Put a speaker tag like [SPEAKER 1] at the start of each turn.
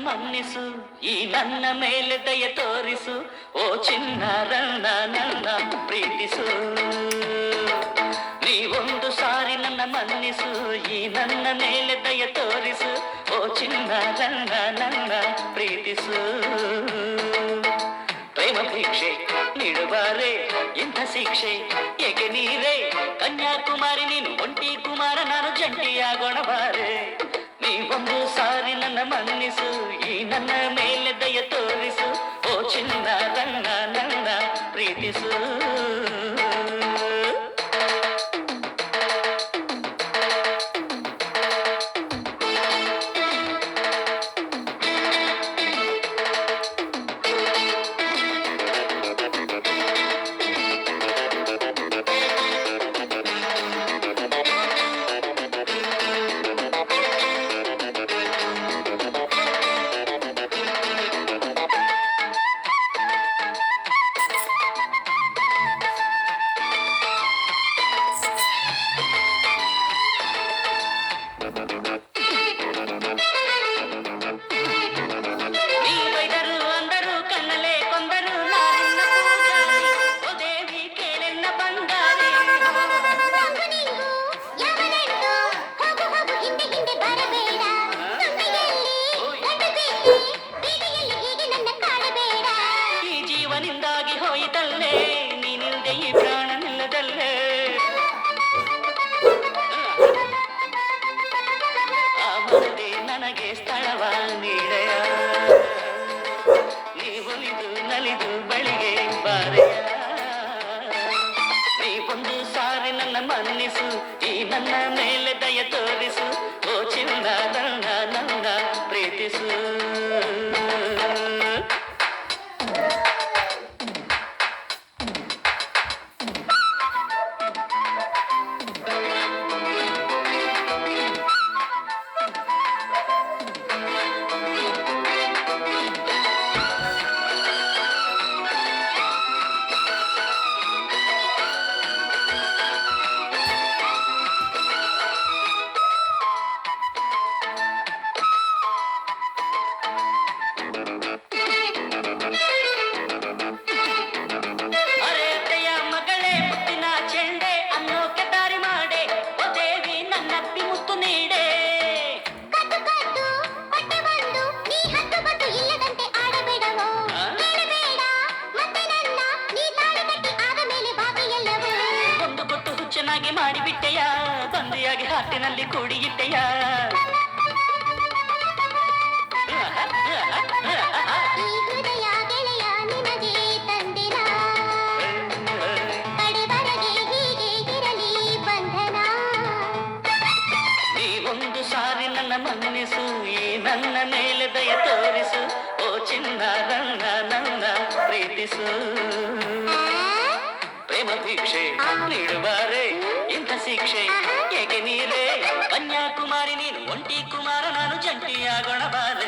[SPEAKER 1] ಮನ್ನಿಸು, ಈ ನನ್ನ ಮೇಲೆ ದಯ ತೋರಿಸು, ಓ ಚಿನ್ನಾರ ನನ್ನ ಪ್ರೀತಿಸು. ನೀವೊಂದು ಸಾರಿ ನನ್ನ ಮನ್ನಿಸು, ಈ ನನ್ನ ಮೇಲೆ ದಯ ತೋರಿಸು, ಓ ಚಿನ್ನಾರ ನನ್ನ ಪ್ರೀತಿಸು. ಪ್ರೇಮ ಭಿಕ್ಷೆ ನೀಡುವಾರೆ ಇಂಥ ಶಿಕ್ಷೆ ಏಕೆ ನೀರೇ, ಕನ್ಯಾಕುಮಾರಿ ನೀನು ಒಂಟಿ ಕುಮಾರ, ನಾನು ಜಂಟಿಯಾಗೋಣ ಬಾರೆ. ನೀವೊಂದು ಸಾರಿ ನನ್ನ ಮನ್ನಿಸು, ಈ ನನ್ನ ಮೇಲೆ ದಯ ತೋರಿಸು, ಓ ಚಿನ್ನಾರ ನನ್ನ ಪ್ರೀತಿಸು. ನನಗೆ ಸ್ಥಳವ ನೀಡೆಯ, ನೀವೊಲಿದು ನಲಿದು ಬಳಿಗೆ ಬಾರೆಯ. ನೀವೊಂದು ಸಾರಿ ನನ್ನ ಮನ್ನಿಸು, ಈ ನನ್ನ ಮೇಲೆ ದಯ ತೋರಿಸು, ಓ ಚಿನ್ನಾರ ನನ್ನ ಪ್ರೀತಿಸು. ಚೆನ್ನಾಗಿ ಮಾಡಿಬಿಟ್ಟೆಯ, ಬಂದಿಯಾಗಿ ಹಾಟಿನಲ್ಲಿ ಕೂಡಿಗಿಟ್ಟೆಯ. ನೀವೊಂದು ಸಾರಿ ನನ್ನ ಮನ್ನಿಸು, ಈ ನನ್ನ ಮೇಲೆ ದಯ ತೋರಿಸು, ಓ ಚಿನ್ನಾರ ನನ್ನ ಪ್ರೀತಿಸು. ಪ್ರೇಮ ಭಿಕ್ಷೆ ನೀಡುವಾರೆ ಇಂಥ ಶಿಕ್ಷೆ ಏಕೆ ನೀರೇ, ಕನ್ಯಾಕುಮಾರಿ ನೀನು ಒಂಟಿ ಕುಮಾರ, ನಾನು ಜಂಟಿಯಾಗೋಣ ಬಾರೆ.